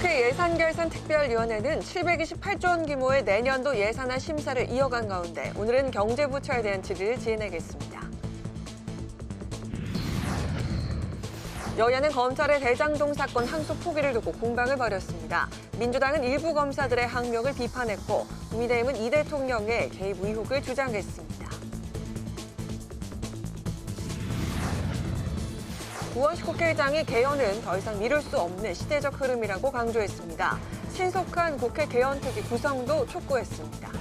국회 예산결산특별위원회는 728조 원 규모의 내년도 예산안 심사를 이어간 가운데 오늘은 경제부처에 대한 질의를 진행했습니다. 여야는 검찰의 대장동 사건 항소 포기를 두고 공방을 벌였습니다. 민주당은 일부 검사들의 항명을 비판했고 국민의힘은 이 대통령의 개입 의혹을 주장했습니다. 우원식 국회의장이 개헌은 더 이상 미룰 수 없는 시대적 흐름이라고 강조했습니다. 신속한 국회 개헌특위 구성도 촉구했습니다.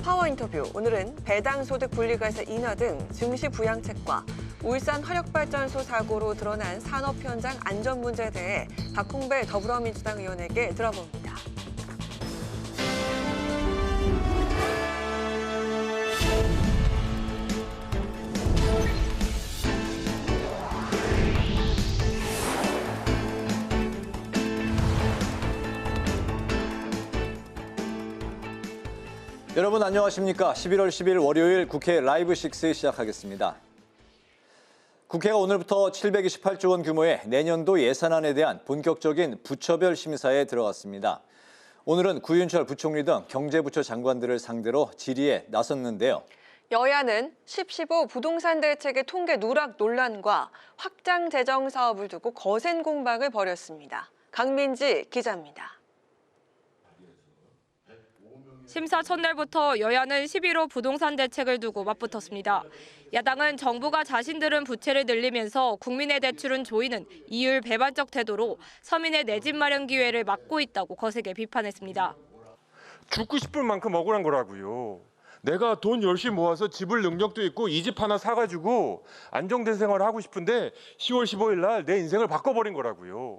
파워 인터뷰, 오늘은 배당소득 분리과세 인하 등 증시 부양책과 울산 화력발전소 사고로 드러난 산업 현장 안전 문제에 대해 박홍배 더불어민주당 의원에게 들어봅니다. 여러분 안녕하십니까? 11월 10일 월요일 국회 라이브 6 시작하겠습니다. 국회가 오늘부터 728조 원 규모의 내년도 예산안에 대한 본격적인 부처별 심사에 들어갔습니다. 오늘은 구윤철 부총리 등 경제부처 장관들을 상대로 질의에 나섰는데요. 여야는 10.15 부동산 대책의 통계 누락 논란과 확장 재정 사업을 두고 거센 공방을 벌였습니다. 강민지 기자입니다. 심사 첫날부터 여야는 11.15 부동산 대책을 두고 맞붙었습니다. 야당은 정부가 자신들은 부채를 늘리면서 국민의 대출은 조이는 이율 배반적 태도로 서민의 내 집 마련 기회를 막고 있다고 거세게 비판했습니다. 죽고 싶을 만큼 억울한 거라고요. 내가 돈 열심히 모아서 집을 능력도 있고 이 집 하나 사가지고 안정된 생활을 하고 싶은데 10월 15일 날 내 인생을 바꿔버린 거라고요.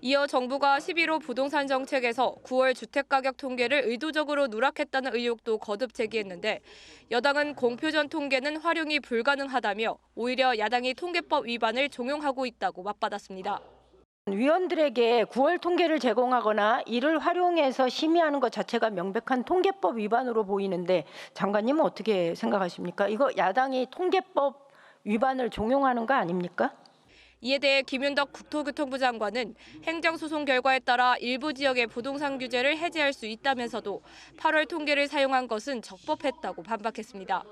이어 정부가 11.15 부동산 정책에서 9월 주택가격 통계를 의도적으로 누락했다는 의혹도 거듭 제기했는데 여당은 공표전 통계는 활용이 불가능하다며 오히려 야당이 통계법 위반을 종용하고 있다고 맞받았습니다. 위원들에게 9월 통계를 제공하거나 이를 활용해서 심의하는 것 자체가 명백한 통계법 위반으로 보이는데 장관님은 어떻게 생각하십니까? 이거 야당이 통계법 위반을 종용하는 거 아닙니까? 이에 대해 김윤덕 국토교통부 장관은 행정소송 결과에 따라 일부 지역의 부동산 규제를 해제할 수 있다면서도 8월 통계를 사용한 것은 적법했다고 반박했습니다.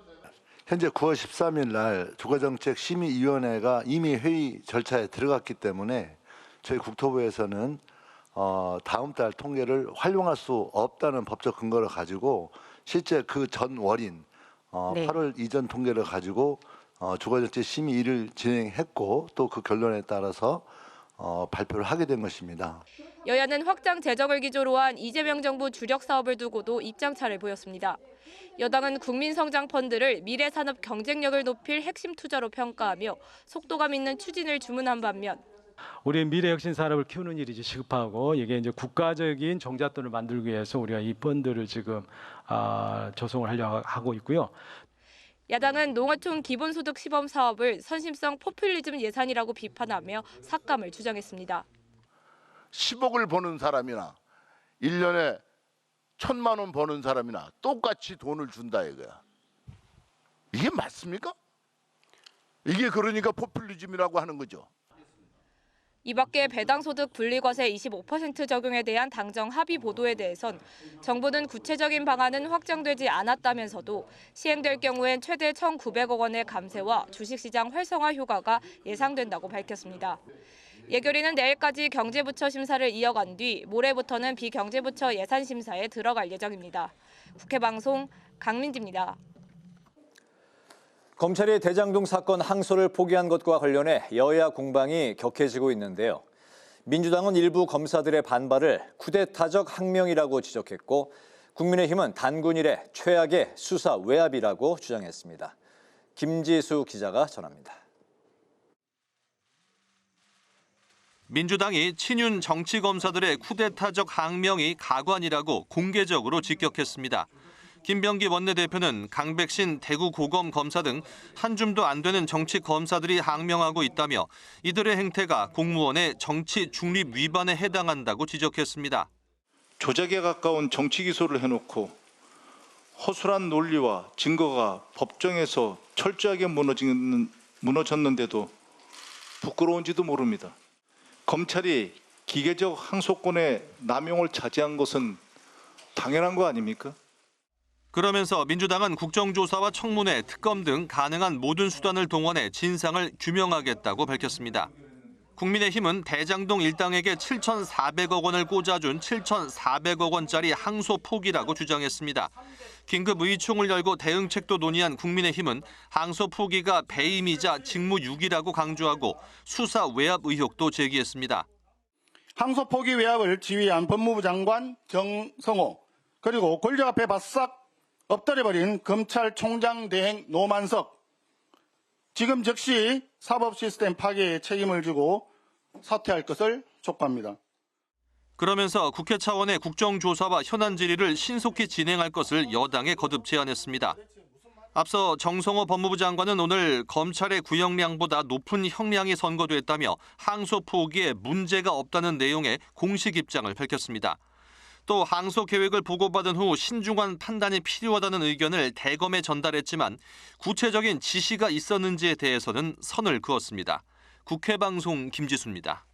현재 9월 13일 날 주거정책심의위원회가 이미 회의 절차에 들어갔기 때문에 저희 국토부에서는 다음 달 통계를 활용할 수 없다는 법적 근거를 가지고 실제 그 전 월인 8월 이전 통계를 가지고 주거정책 심의를 진행했고 또 그 결론에 따라서 발표를 하게 된 것입니다. 여야는 확장 재정을 기조로 한 이재명 정부 주력 사업을 두고도 입장차를 보였습니다. 여당은 국민성장펀드를 미래산업 경쟁력을 높일 핵심 투자로 평가하며 속도감 있는 추진을 주문한 반면 우리의 미래 혁신 산업을 키우는 일이 시급하고 이게 이제 국가적인 종잣돈을 만들기 위해서 우리가 이 펀드를 지금 조성을 하려고 하고 있고요. 야당은 농어촌 기본소득 시범 사업을 선심성 포퓰리즘 예산이라고 비판하며 삭감을 주장했습니다. 10억을 버는 사람이나 1년에 1,000만 원 버는 사람이나 똑같이 돈을 준다 이거야. 이게 맞습니까? 이게 그러니까 포퓰리즘이라고 하는 거죠. 이 밖에 배당소득 분리과세 25% 적용에 대한 당정 합의 보도에 대해선 정부는 구체적인 방안은 확정되지 않았다면서도 시행될 경우엔 최대 1,900억 원의 감세와 주식시장 활성화 효과가 예상된다고 밝혔습니다. 예결위는 내일까지 경제부처 심사를 이어간 뒤 모레부터는 비경제부처 예산심사에 들어갈 예정입니다. 국회방송 강민지입니다. 검찰이 대장동 사건 항소를 포기한 것과 관련해 여야 공방이 격해지고 있는데요. 민주당은 일부 검사들의 반발을 쿠데타적 항명이라고 지적했고 국민의힘은 단군 이래 최악의 수사 외압이라고 주장했습니다. 김지수 기자가 전합니다. 민주당이 친윤 정치검사들의 쿠데타적 항명이 가관이라고 공개적으로 직격했습니다. 김병기 원내대표는 강백신 대구고검 검사 등 한 줌도 안 되는 정치 검사들이 항명하고 있다며 이들의 행태가 공무원의 정치 중립 위반에 해당한다고 지적했습니다. 조작에 가까운 정치 기소를 해놓고 허술한 논리와 증거가 법정에서 철저하게 무너졌는데도 부끄러운지도 모릅니다. 검찰이 기계적 항소권의 남용을 자제한 것은 당연한 거 아닙니까? 그러면서 민주당은 국정조사와 청문회, 특검 등 가능한 모든 수단을 동원해 진상을 규명하겠다고 밝혔습니다. 국민의힘은 대장동 일당에게 7,400억 원을 꽂아준 7,400억 원짜리 항소 포기라고 주장했습니다. 긴급 의총을 열고 대응책도 논의한 국민의힘은 항소 포기가 배임이자 직무유기라고 강조하고 수사 외압 의혹도 제기했습니다. 항소 포기 외압을 지휘한 법무부 장관 정성호, 그리고 권력 앞에 바싹 엎드려버린 검찰총장 대행 노만석, 지금 즉시 사법 시스템 파괴에 책임을 지고 사퇴할 것을 촉구합니다. 그러면서 국회 차원의 국정조사와 현안 질의를 신속히 진행할 것을 여당에 거듭 제안했습니다. 앞서 정성호 법무부 장관은 오늘 검찰의 구형량보다 높은 형량이 선고됐다며 항소 포기에 문제가 없다는 내용의 공식 입장을 밝혔습니다. 또 항소 계획을 보고받은 후 신중한 판단이 필요하다는 의견을 대검에 전달했지만 구체적인 지시가 있었는지에 대해서는 선을 그었습니다. 국회방송 김지수입니다.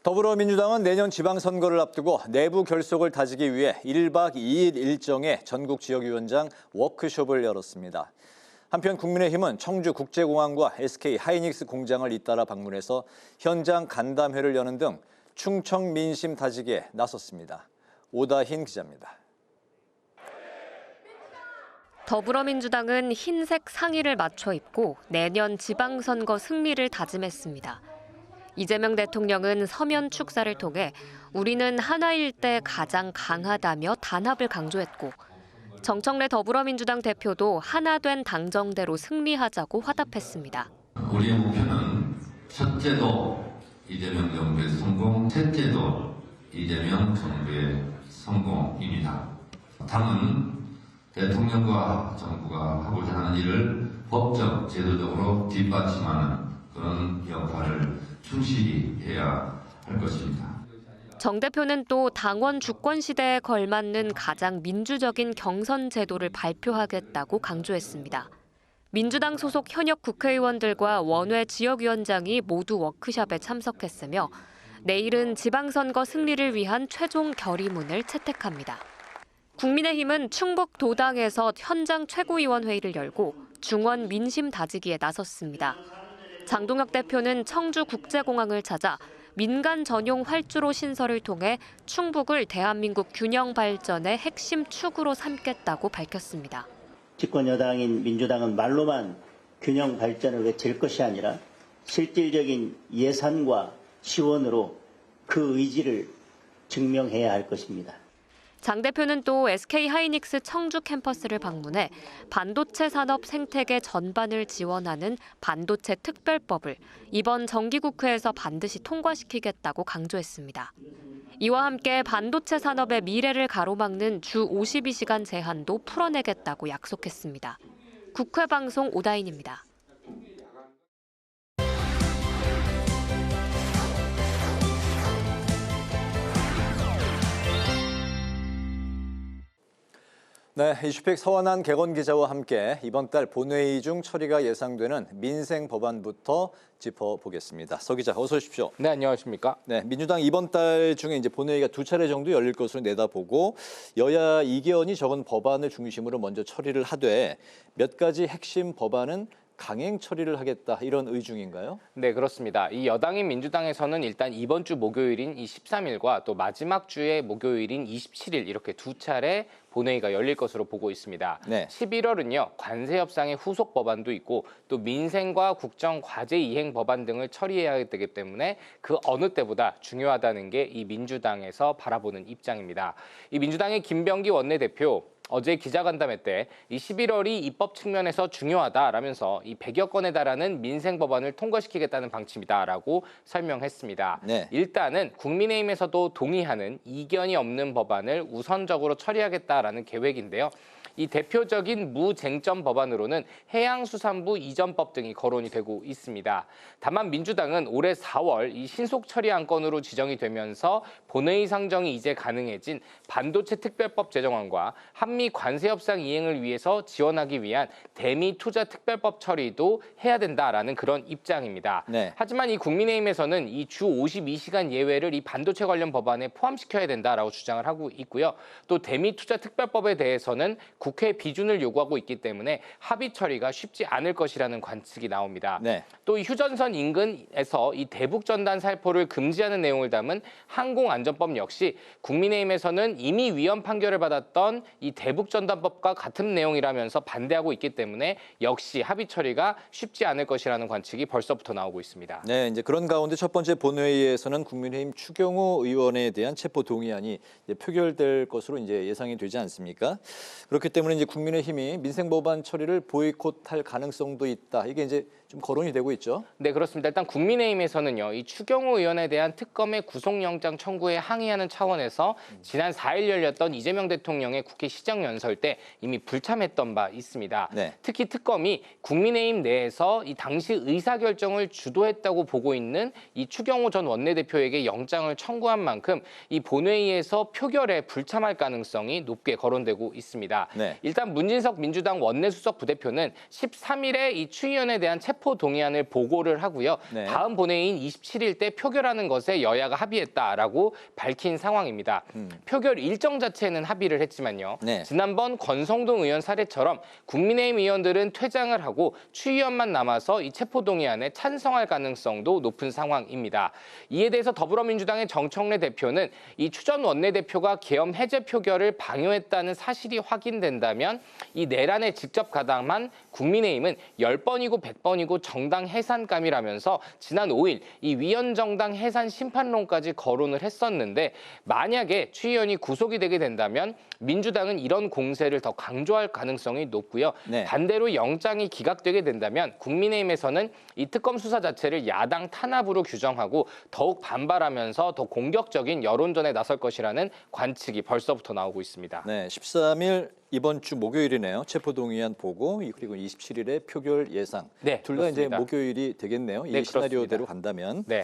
더불어민주당은 내년 지방선거를 앞두고 내부 결속을 다지기 위해 1박 2일 일정의 전국 지역위원장 워크숍을 열었습니다. 한편 국민의힘은 청주국제공항과 SK 하이닉스 공장을 잇따라 방문해서 현장 간담회를 여는 등 충청 민심 다지기에 나섰습니다. 오다힌 기자입니다. 더불어민주당은 흰색 상의를 맞춰 입고 내년 지방선거 승리를 다짐했습니다. 이재명 대통령은 서면 축사를 통해 우리는 하나일 때 가장 강하다며 단합을 강조했고, 정청래 더불어민주당 대표도 하나된 당정대로 승리하자고 화답했습니다. 우리의 목표는 첫째도 이재명 정부의 성공, 셋째도 이재명 정부의 성공입니다. 당은 대통령과 정부가 하고자 하는 일을 법적, 제도적으로 뒷받침하는 그런 역할을 충실히 해야 할 것입니다. 정 대표는 또 당원 주권 시대에 걸맞는 가장 민주적인 경선 제도를 발표하겠다고 강조했습니다. 민주당 소속 현역 국회의원들과 원외 지역위원장이 모두 워크숍에 참석했으며 내일은 지방선거 승리를 위한 최종 결의문을 채택합니다. 국민의힘은 충북 도당에서 현장 최고위원회의를 열고 중원 민심 다지기에 나섰습니다. 장동혁 대표는 청주국제공항을 찾아 민간 전용 활주로 신설을 통해 충북을 대한민국 균형 발전의 핵심 축으로 삼겠다고 밝혔습니다. 집권 여당인 민주당은 말로만 균형 발전을 외칠 것이 아니라 실질적인 예산과 지원으로 그 의지를 증명해야 할 것입니다. 장 대표는 또 SK 하이닉스 청주 캠퍼스를 방문해 반도체 산업 생태계 전반을 지원하는 반도체 특별법을 이번 정기국회에서 반드시 통과시키겠다고 강조했습니다. 이와 함께 반도체 산업의 미래를 가로막는 주 52시간 제한도 풀어내겠다고 약속했습니다. 국회 방송 오다인입니다. 네, 이슈픽 서원한 개건 기자와 함께 이번 달 본회의 중 처리가 예상되는 민생 법안부터 짚어보겠습니다. 서 기자, 어서 오십시오. 네, 안녕하십니까? 네, 민주당 이번 달 중에 이제 본회의가 2차례 정도 열릴 것으로 내다보고 여야 이견이 적은 법안을 중심으로 먼저 처리를 하되 몇 가지 핵심 법안은 강행 처리를 하겠다, 이런 의중인가요? 네, 그렇습니다. 이 여당인 민주당에서는 일단 이번 주 목요일인 이 13일과 또 마지막 주의 목요일인 27일 이렇게 두 차례 본회의가 열릴 것으로 보고 있습니다. 네. 11월은요, 관세 협상의 후속 법안도 있고 또 민생과 국정 과제 이행 법안 등을 처리해야 되기 때문에 그 어느 때보다 중요하다는 게 이 민주당에서 바라보는 입장입니다. 이 민주당의 김병기 원내대표 어제 기자간담회 때 이 11월이 입법 측면에서 중요하다라면서 이 100여 건에 달하는 민생 법안을 통과시키겠다는 방침이다라고 설명했습니다. 네. 일단은 국민의힘에서도 동의하는 이견이 없는 법안을 우선적으로 처리하겠다라는 계획인데요. 이 대표적인 무쟁점 법안으로는 해양수산부 이전법 등이 거론이 되고 있습니다. 다만 민주당은 올해 4월 이 신속 처리 안건으로 지정이 되면서 본회의 상정이 이제 가능해진 반도체 특별법 제정안과 한미 관세 협상 이행을 위해서 지원하기 위한 대미 투자 특별법 처리도 해야 된다라는 그런 입장입니다. 네. 하지만 이 국민의힘에서는 이 주 52시간 예외를 이 반도체 관련 법안에 포함시켜야 된다라고 주장을 하고 있고요. 또 대미 투자 특별법에 대해서는 국회 비준을 요구하고 있기 때문에 합의 처리가 쉽지 않을 것이라는 관측이 나옵니다. 네. 또 이 휴전선 인근에서 이 대북 전단 살포를 금지하는 내용을 담은 항공안전법 역시 국민의힘에서는 이미 위헌 판결을 받았던 이 대북 전단법과 같은 내용이라면서 반대하고 있기 때문에 역시 합의 처리가 쉽지 않을 것이라는 관측이 벌써부터 나오고 있습니다. 네, 이제 그런 가운데 첫 번째 본회의에서는 국민의힘 추경호 의원에 대한 체포 동의안이 이제 표결될 것으로 이제 예상이 되지 않습니까? 그렇기 때문에 이제 국민의힘이 민생 법안 처리를 보이콧할 가능성도 있다. 이게 이제 좀 거론이 되고 있죠. 네, 그렇습니다. 일단 국민의힘에서는요, 이 추경호 의원에 대한 특검의 구속영장 청구에 항의하는 차원에서 지난 4일 열렸던 이재명 대통령의 국회 시정연설 때 이미 불참했던 바 있습니다. 네. 특히 특검이 국민의힘 내에서 이 당시 의사결정을 주도했다고 보고 있는 이 추경호 전 원내대표에게 영장을 청구한 만큼 이 본회의에서 표결에 불참할 가능성이 높게 거론되고 있습니다. 네. 일단 문진석 민주당 원내수석 부대표는 13일에 이 추위원에 대한 체포 동의안을 보고를 하고요. 네. 다음 본회의인 27일 때 표결하는 것에 여야가 합의했다라고 밝힌 상황입니다. 표결 일정 자체는 합의를 했지만요. 네. 지난번 권성동 의원 사례처럼 국민의힘 의원들은 퇴장을 하고 추의원만 남아서 이 체포 동의안에 찬성할 가능성도 높은 상황입니다. 이에 대해서 더불어민주당의 정청래 대표는 이 추 전 원내대표가 계엄 해제 표결을 방해했다는 사실이 확인된다면 이 내란에 직접 가담한 국민의힘은 10번이고 100번이고 정당 해산감이라면서 지난 5일 이 위헌정당 해산 심판론까지 거론을 했었는데 만약에 추 의원이 구속이 되게 된다면 민주당은 이런 공세를 더 강조할 가능성이 높고요. 네. 반대로 영장이 기각되게 된다면 국민의힘에서는 이 특검 수사 자체를 야당 탄압으로 규정하고 더욱 반발하면서 더 공격적인 여론전에 나설 것이라는 관측이 벌써부터 나오고 있습니다. 네, 13일 이번 주 목요일이네요. 체포동의안 보고 그리고 27일에 표결 예상. 네, 둘 다 이제 그렇습니다. 목요일이 되겠네요. 이 네, 시나리오대로 그렇습니다. 간다면. 네.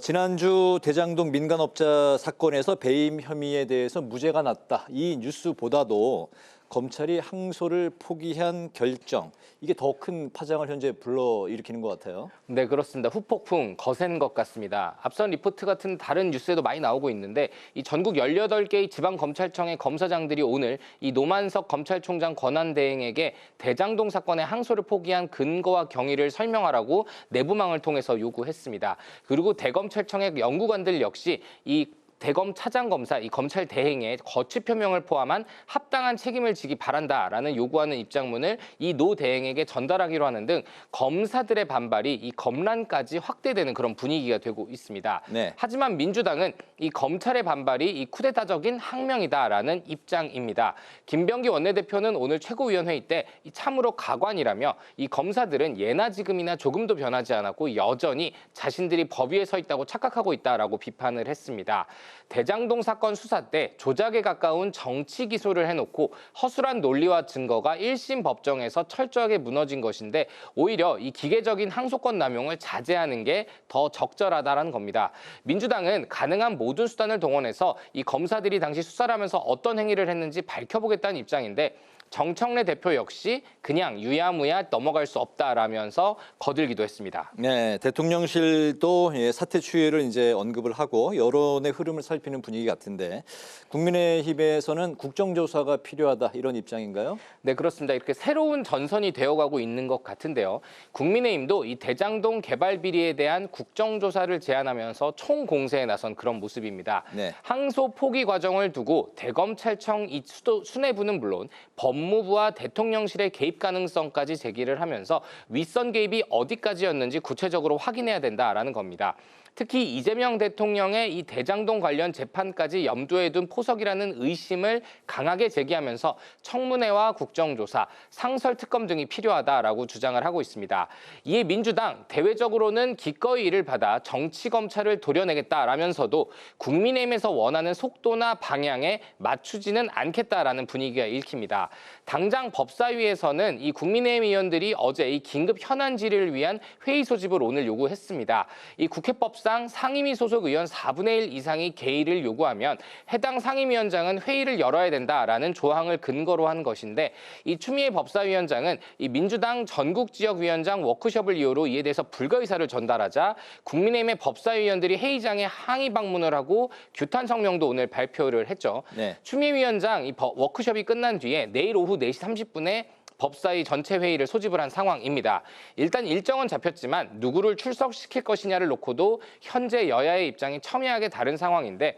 지난주 대장동 민간업자 사건에서 배임 혐의에 대해서 무죄가 났다. 이 뉴스보다도 검찰이 항소를 포기한 결정, 이게 더 큰 파장을 현재 불러일으키는 것 같아요. 네, 그렇습니다. 후폭풍 거센 것 같습니다. 앞선 리포트 같은 다른 뉴스에도 많이 나오고 있는데 이 전국 18개의 지방검찰청의 검사장들이 오늘 이 노만석 검찰총장 권한대행에게 대장동 사건의 항소를 포기한 근거와 경위를 설명하라고 내부망을 통해서 요구했습니다. 그리고 대검찰청의 연구관들 역시 이 대검 차장검사, 이 검찰 대행의 거취 표명을 포함한 합당한 책임을 지기 바란다라는 요구하는 입장문을 이 노 대행에게 전달하기로 하는 등 검사들의 반발이 이 검란까지 확대되는 그런 분위기가 되고 있습니다. 네. 하지만 민주당은 이 검찰의 반발이 이 쿠데타적인 항명이다라는 입장입니다. 김병기 원내대표는 오늘 최고위원회의 때 참으로 가관이라며 이 검사들은 예나 지금이나 조금도 변하지 않았고 여전히 자신들이 법 위에 서 있다고 착각하고 있다라고 비판을 했습니다. 대장동 사건 수사 때 조작에 가까운 정치 기소를 해놓고 허술한 논리와 증거가 1심 법정에서 철저하게 무너진 것인데 오히려 이 기계적인 항소권 남용을 자제하는 게 더 적절하다는 겁니다. 민주당은 가능한 모든 수단을 동원해서 이 검사들이 당시 수사를 하면서 어떤 행위를 했는지 밝혀보겠다는 입장인데 정청래 대표 역시 그냥 유야무야 넘어갈 수 없다라면서 거들기도 했습니다. 네, 대통령실도 사태 추이를 이제 언급을 하고 여론의 흐름을 살피는 분위기 같은데 국민의힘에서는 국정조사가 필요하다 이런 입장인가요? 네, 그렇습니다. 이렇게 새로운 전선이 되어가고 있는 것 같은데요. 국민의힘도 이 대장동 개발 비리에 대한 국정조사를 제안하면서 총공세에 나선 그런 모습입니다. 네. 항소 포기 과정을 두고 대검찰청 이 수뇌부는 물론 법무부와 대통령실의 개입 가능성까지 제기를 하면서 윗선 개입이 어디까지였는지 구체적으로 확인해야 된다라는 겁니다. 특히 이재명 대통령의 이 대장동 관련 재판까지 염두에 둔 포석이라는 의심을 강하게 제기하면서 청문회와 국정조사, 상설특검 등이 필요하다라고 주장을 하고 있습니다. 이에 민주당 대외적으로는 기꺼이 이를 받아 정치검찰을 도려내겠다라면서도 국민의힘에서 원하는 속도나 방향에 맞추지는 않겠다라는 분위기가 읽힙니다. 당장 법사위에서는 이 국민의힘 의원들이 어제 이 긴급 현안 질의를 위한 회의 소집을 오늘 요구했습니다. 이 국회법상 상임위 소속 의원 4분의 1 이상이 개의를 요구하면 해당 상임위원장은 회의를 열어야 된다라는 조항을 근거로 한 것인데 이 추미애 법사위원장은 이 민주당 전국지역위원장 워크숍을 이유로 이에 대해서 불가 의사를 전달하자 국민의힘의 법사위원들이 회의장에 항의 방문을 하고 규탄 성명도 오늘 발표를 했죠. 네. 추미애 위원장 이 워크숍이 끝난 뒤에 내일 오후 4시 30분에 법사위 전체 회의를 소집을 한 상황입니다. 일단 일정은 잡혔지만 누구를 출석시킬 것이냐를 놓고도 현재 여야의 입장이 첨예하게 다른 상황인데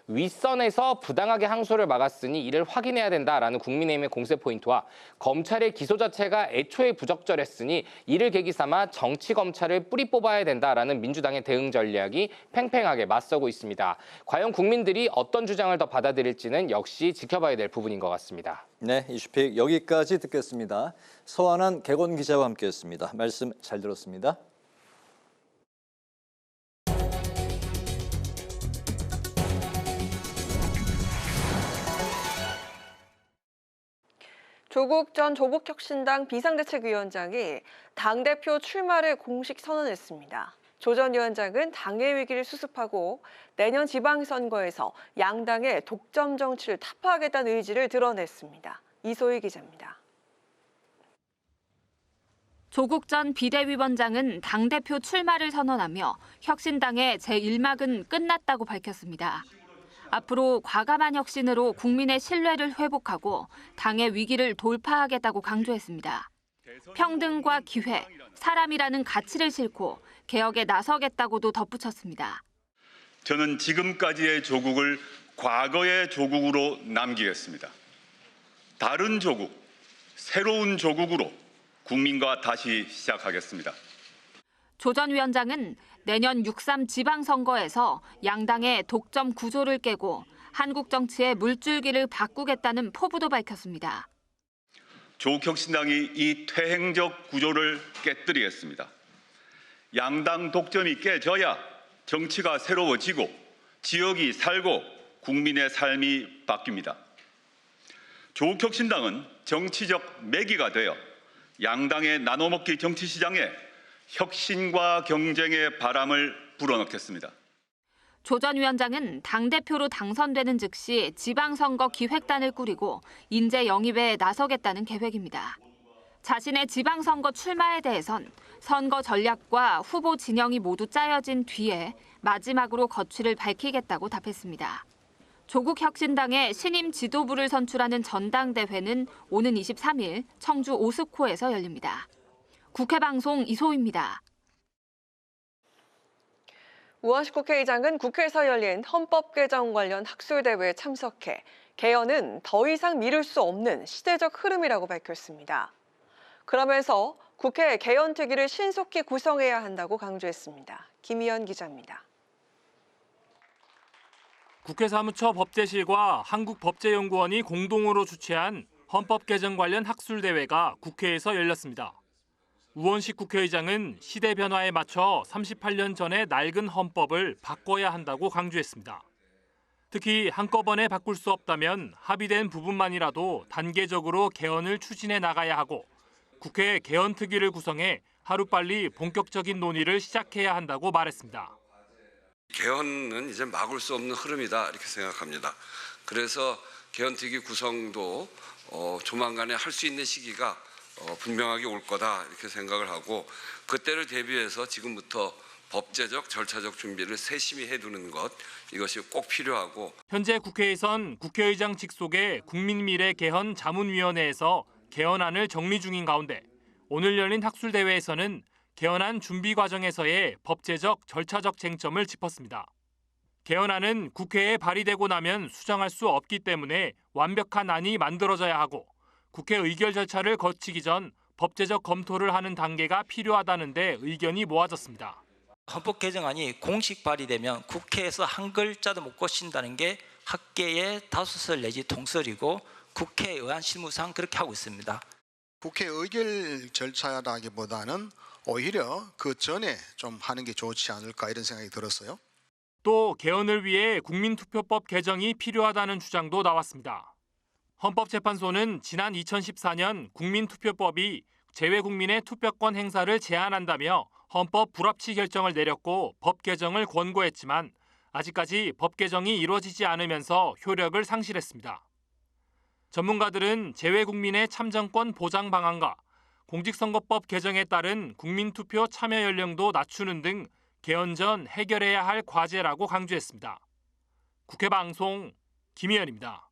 윗선에서 부당하게 항소를 막았으니 이를 확인해야 된다라는 국민의힘의 공세 포인트와 검찰의 기소 자체가 애초에 부적절했으니 이를 계기 삼아 정치검찰을 뿌리 뽑아야 된다라는 민주당의 대응 전략이 팽팽하게 맞서고 있습니다. 과연 국민들이 어떤 주장을 더 받아들일지는 역시 지켜봐야 될 부분인 것 같습니다. 네, 이슈픽 여기까지 듣겠습니다. 서한한 객원 기자와 함께했습니다. 말씀 잘 들었습니다. 조국 전 조국혁신당 비상대책위원장이 당대표 출마를 공식 선언했습니다. 조 전 위원장은 당의 위기를 수습하고 내년 지방선거에서 양당의 독점 정치를 타파하겠다는 의지를 드러냈습니다. 이소희 기자입니다. 조국 전 비대위원장은 당대표 출마를 선언하며 혁신당의 제1막은 끝났다고 밝혔습니다. 앞으로 과감한 혁신으로 국민의 신뢰를 회복하고 당의 위기를 돌파하겠다고 강조했습니다. 평등과 기회, 사람이라는 가치를 싣고 개혁에 나서겠다고도 덧붙였습니다. 저는 지금까지의 조국을 과거의 조국으로 남기겠습니다. 다른 조국, 새로운 조국으로 국민과 다시 시작하겠습니다. 조 전 위원장은 내년 6.3 지방선거에서 양당의 독점 구조를 깨고 한국 정치의 물줄기를 바꾸겠다는 포부도 밝혔습니다. 조국혁신당이 이 퇴행적 구조를 깨뜨리겠습니다. 양당 독점이 깨져야 정치가 새로워지고 지역이 살고 국민의 삶이 바뀝니다. 조국혁신당은 정치적 매기가 되어 양당의 나눠먹기 정치시장에 혁신과 경쟁의 바람을 불어넣겠습니다. 조 전 위원장은 당대표로 당선되는 즉시 지방선거 기획단을 꾸리고 인재 영입에 나서겠다는 계획입니다. 자신의 지방선거 출마에 대해선 선거 전략과 후보 진영이 모두 짜여진 뒤에 마지막으로 거취를 밝히겠다고 답했습니다. 조국 혁신당의 신임 지도부를 선출하는 전당대회는 오는 23일 청주 오스코에서 열립니다. 국회방송 이소희입니다. 우원식 국회의장은 국회에서 열린 헌법 개정 관련 학술대회에 참석해 개헌은 더 이상 미룰 수 없는 시대적 흐름이라고 밝혔습니다. 그러면서 국회 개헌특위를 신속히 구성해야 한다고 강조했습니다. 김희연 기자입니다. 국회 사무처 법제실과 한국법제연구원이 공동으로 주최한 헌법 개정 관련 학술대회가 국회에서 열렸습니다. 우원식 국회의장은 시대 변화에 맞춰 38년 전의 낡은 헌법을 바꿔야 한다고 강조했습니다. 특히 한꺼번에 바꿀 수 없다면 합의된 부분만이라도 단계적으로 개헌을 추진해 나가야 하고 국회 개헌특위를 구성해 하루빨리 본격적인 논의를 시작해야 한다고 말했습니다. 개헌은 이제 막을 수 없는 흐름이다 이렇게 생각합니다. 그래서 개헌특위 구성도 조만간에 할 수 있는 시기가 분명하게 올 거다 이렇게 생각을 하고 그때를 대비해서 지금부터 법제적, 절차적 준비를 세심히 해두는 것 이것이 꼭 필요하고 현재 국회에선 국회의장 직속의 국민미래개헌 자문위원회에서 개헌안을 정리 중인 가운데 오늘 열린 학술대회에서는 개헌안 준비 과정에서의 법제적, 절차적 쟁점을 짚었습니다. 개헌안은 국회에 발의되고 나면 수정할 수 없기 때문에 완벽한 안이 만들어져야 하고 국회 의결 절차를 거치기 전 법제적 검토를 하는 단계가 필요하다는 데 의견이 모아졌습니다. 헌법 개정안이 공식 발의되면 국회에서 한 글자도 못 고친다는 게 학계의 다수설 내지 통설이고 국회에 의한 실무상 그렇게 하고 있습니다. 국회 의결 절차라기보다는 오히려 그 전에 좀 하는 게 좋지 않을까 이런 생각이 들었어요. 또 개헌을 위해 국민투표법 개정이 필요하다는 주장도 나왔습니다. 헌법재판소는 지난 2014년 국민투표법이 재외국민의 투표권 행사를 제한한다며 헌법 불합치 결정을 내렸고 법 개정을 권고했지만 아직까지 법 개정이 이루어지지 않으면서 효력을 상실했습니다. 전문가들은 재외국민의 참정권 보장 방안과 공직선거법 개정에 따른 국민투표 참여 연령도 낮추는 등 개헌 전 해결해야 할 과제라고 강조했습니다. 국회방송 김희연입니다.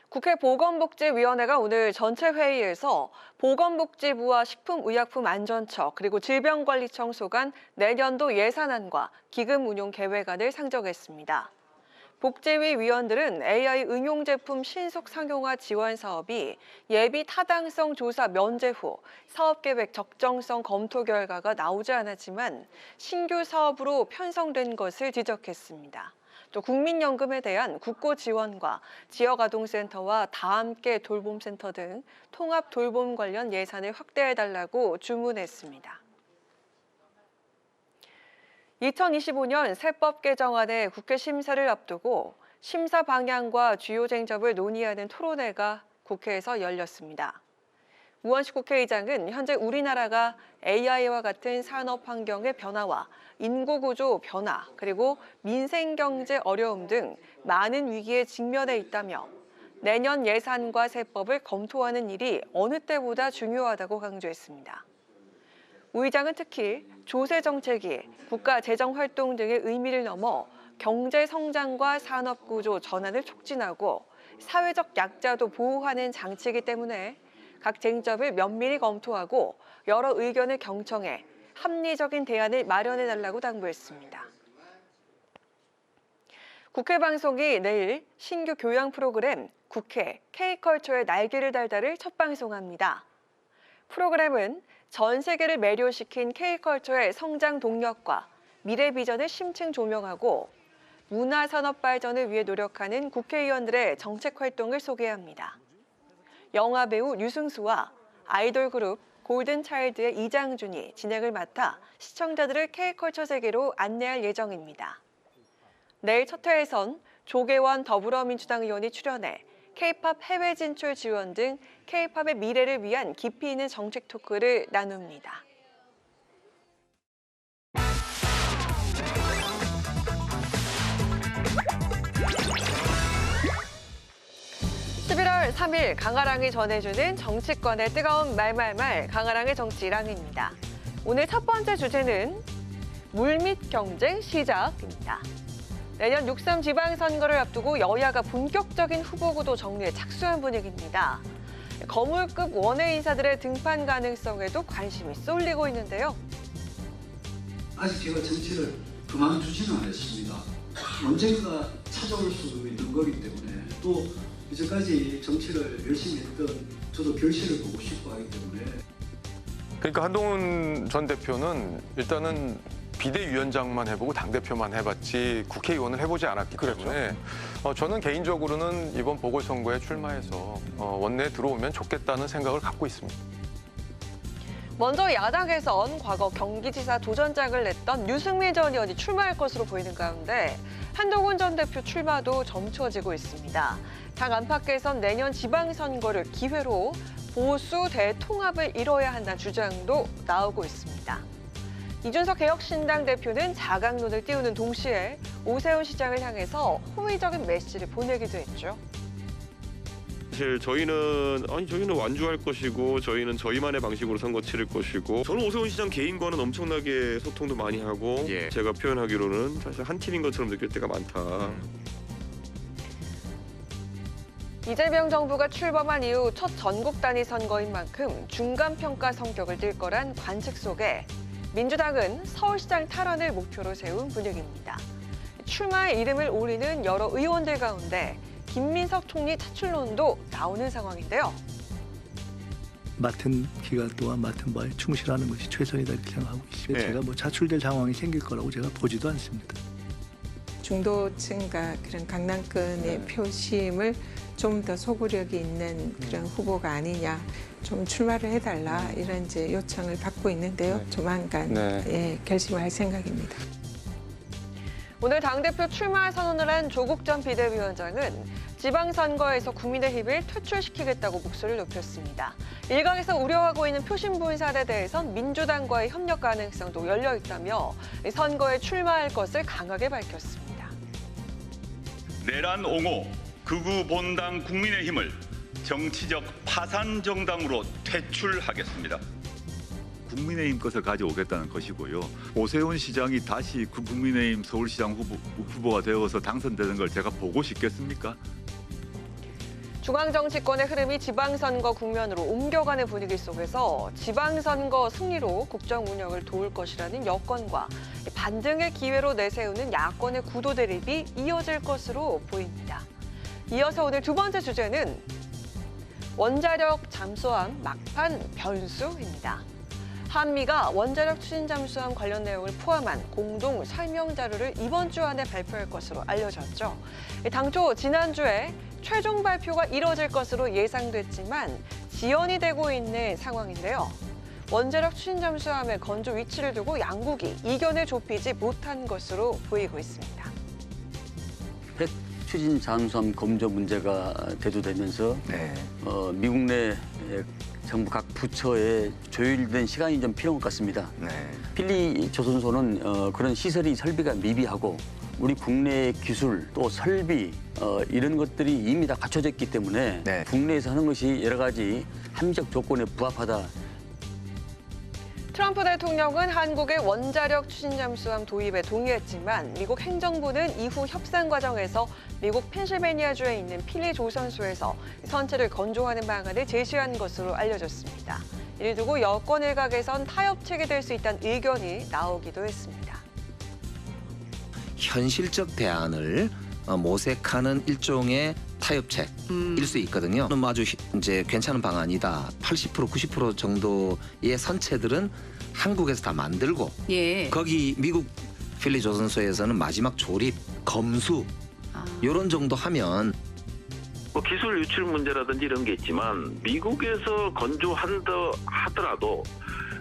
국회 보건복지위원회가 오늘 전체 회의에서 보건복지부와 식품의약품안전처 그리고 질병관리청 소관 내년도 예산안과 기금 운용 계획안을 상정했습니다. 복지위 위원들은 AI 응용 제품 신속 상용화 지원 사업이 예비 타당성 조사 면제 후 사업계획 적정성 검토 결과가 나오지 않았지만 신규 사업으로 편성된 것을 지적했습니다. 또 국민연금에 대한 국고 지원과 지역아동센터와 다함께 돌봄센터 등 통합 돌봄 관련 예산을 확대해달라고 주문했습니다. 2025년 세법 개정안의 국회 심사를 앞두고 심사 방향과 주요 쟁점을 논의하는 토론회가 국회에서 열렸습니다. 우원식 국회의장은 현재 우리나라가 AI와 같은 산업 환경의 변화와 인구 구조 변화, 그리고 민생 경제 어려움 등 많은 위기에 직면해 있다며 내년 예산과 세법을 검토하는 일이 어느 때보다 중요하다고 강조했습니다. 우 의장은 특히 조세 정책이 국가 재정 활동 등의 의미를 넘어 경제 성장과 산업 구조 전환을 촉진하고 사회적 약자도 보호하는 장치이기 때문에 각 쟁점을 면밀히 검토하고 여러 의견을 경청해 합리적인 대안을 마련해달라고 당부했습니다. 국회 방송이 내일 신규 교양 프로그램 국회 K컬처의 날개를 달다를 첫 방송합니다. 프로그램은 전 세계를 매료시킨 K컬처의 성장 동력과 미래 비전을 심층 조명하고 문화산업 발전을 위해 노력하는 국회의원들의 정책 활동을 소개합니다. 영화배우 류승수와 아이돌 그룹 골든차일드의 이장준이 진행을 맡아 시청자들을 K컬처 세계로 안내할 예정입니다. 내일 첫 회에선 조계원 더불어민주당 의원이 출연해 K-팝 해외 진출 지원 등 K-팝의 미래를 위한 깊이 있는 정책 토크를 나눕니다. 11월 3일 강아랑이 전해주는 정치권의 뜨거운 말말말 강아랑의 정치랑입니다. 오늘 첫 번째 주제는 물밑 경쟁 시작입니다. 내년 6.3 지방선거를 앞두고 여야가 본격적인 후보구도 정리에 착수한 분위기입니다. 거물급 원외 인사들의 등판 가능성에도 관심이 쏠리고 있는데요. 아직 제가 정치를 그만두지는 않았습니다. 언젠가 찾아올 수 있는 거기 때문에 또 이제까지 정치를 열심히 했던 저도 결실을 보고 싶어 하기 때문에. 그러니까 한동훈 전 대표는 일단은 비대위원장만 해보고 당대표만 해봤지 국회의원을 해보지 않았기 때문에 저는 개인적으로는 이번 보궐선거에 출마해서 원내에 들어오면 좋겠다는 생각을 갖고 있습니다. 먼저 야당에선 과거 경기지사 도전장을 냈던 유승민 전 의원이 출마할 것으로 보이는 가운데 한동훈 전 대표 출마도 점쳐지고 있습니다. 당 안팎에선 내년 지방선거를 기회로 보수 대통합을 이뤄야 한다는 주장도 나오고 있습니다. 이준석 개혁신당 대표는 자강론을 띄우는 동시에 오세훈 시장을 향해서 호의적인 메시지를 보내기도 했죠. 사실 저희는 완주할 것이고 저희는 저희만의 방식으로 선거 치를 것이고 저는 오세훈 시장 개인과는 엄청나게 소통도 많이 하고 제가 표현하기로는 사실 한 팀인 것처럼 느낄 때가 많다. 이재명 정부가 출범한 이후 첫 전국 단위 선거인 만큼 중간평가 성격을 띨 거란 관측 속에 민주당은 서울시장 탈환을 목표로 세운 분위기입니다. 출마의 이름을 올리는 여러 의원들 가운데 김민석 총리 차출론도 나오는 상황인데요. 맡은 기간 동안 맡은 바에 충실하는 것이 최선이다 이렇게 생각하고 있습니다. 네. 제가 뭐 자출될 상황이 생길 거라고 제가 보지도 않습니다. 중도층과 그런 강남권의 표심을 좀 더 소구력이 있는 그런 후보가 아니냐, 좀 출마를 해달라 이런 이제 요청을 받고 있는데요. 조만간 결심을 할 생각입니다. 오늘 당대표 출마 선언을 한 조국 전 비대위원장은 지방선거에서 국민의힘을 퇴출시키겠다고 목소리를 높였습니다. 일각에서 우려하고 있는 표심 분산에 대해선 민주당과의 협력 가능성도 열려 있다며 선거에 출마할 것을 강하게 밝혔습니다. 내란 옹호, 극우 본당 국민의힘을 정치적 파산 정당으로 퇴출하겠습니다. 국민의힘 것을 가져오겠다는 것이고요. 오세훈 시장이 다시 국민의힘 서울시장 후보가 되어서 당선되는 걸 제가 보고 싶겠습니까? 중앙정치권의 흐름이 지방선거 국면으로 옮겨가는 분위기 속에서 지방선거 승리로 국정 운영을 도울 것이라는 여권과 반등의 기회로 내세우는 야권의 구도 대립이 이어질 것으로 보입니다. 이어서 오늘 두 번째 주제는 원자력 잠수함 막판 변수입니다. 한미가 원자력 추진 잠수함 관련 내용을 포함한 공동 설명 자료를 이번 주 안에 발표할 것으로 알려졌죠. 당초 지난주에 최종 발표가 이뤄질 것으로 예상됐지만 지연이 되고 있는 상황인데요. 원자력 추진 잠수함의 건조 위치를 두고 양국이 이견을 좁히지 못한 것으로 보이고 있습니다. 핵 추진 잠수함 검조 문제가 대두되면서 미국 내 정부 각 부처에 조율된 시간이 좀 필요한 것 같습니다. 필리 조선소는 그런 시설이 설비가 미비하고 우리 국내의 기술 또 설비 이런 것들이 이미 다 갖춰져 있기 때문에 국내에서 하는 것이 여러 가지 합리적 조건에 부합하다. 트럼프 대통령은 한국의 원자력 추진 잠수함 도입에 동의했지만 미국 행정부는 이후 협상 과정에서 미국 펜실베니아주에 있는 필리 조선소에서 선체를 건조하는 방안을 제시한 것으로 알려졌습니다. 이를 두고 여권 일각에선 타협책이 될 수 있다는 의견이 나오기도 했습니다. 현실적 대안을 모색하는 일종의 타협책일 수 있거든요. 아주 이제 괜찮은 방안이다. 80% 90% 정도의 선체들은 한국에서 다 만들고 거기 미국 필리 조선소에서는 마지막 조립, 검수 이런 정도 하면 뭐 기술 유출 문제라든지 이런 게 있지만 미국에서 건조한다 하더라도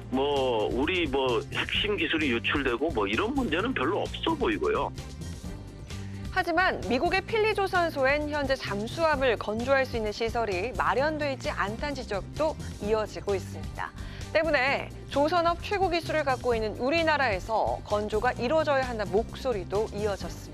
뭐 우리 뭐 핵심 기술이 유출되고 뭐 이런 문제는 별로 없어 보이고요. 하지만 미국의 필리 조선소엔 현재 잠수함을 건조할 수 있는 시설이 마련돼 있지 않다는 지적도 이어지고 있습니다. 때문에 조선업 최고 기술을 갖고 있는 우리나라에서 건조가 이루어져야 한다는 목소리도 이어졌습니다.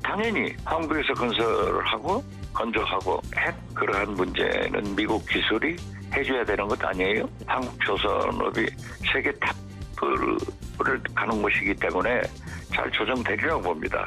당연히 한국에서 건설을 하고 건조하고 핵 그러한 문제는 미국 기술이 해줘야 되는 것 아니에요? 한국 조선업이 세계 탑을 가는 곳이기 때문에 잘 조정되리라고 봅니다.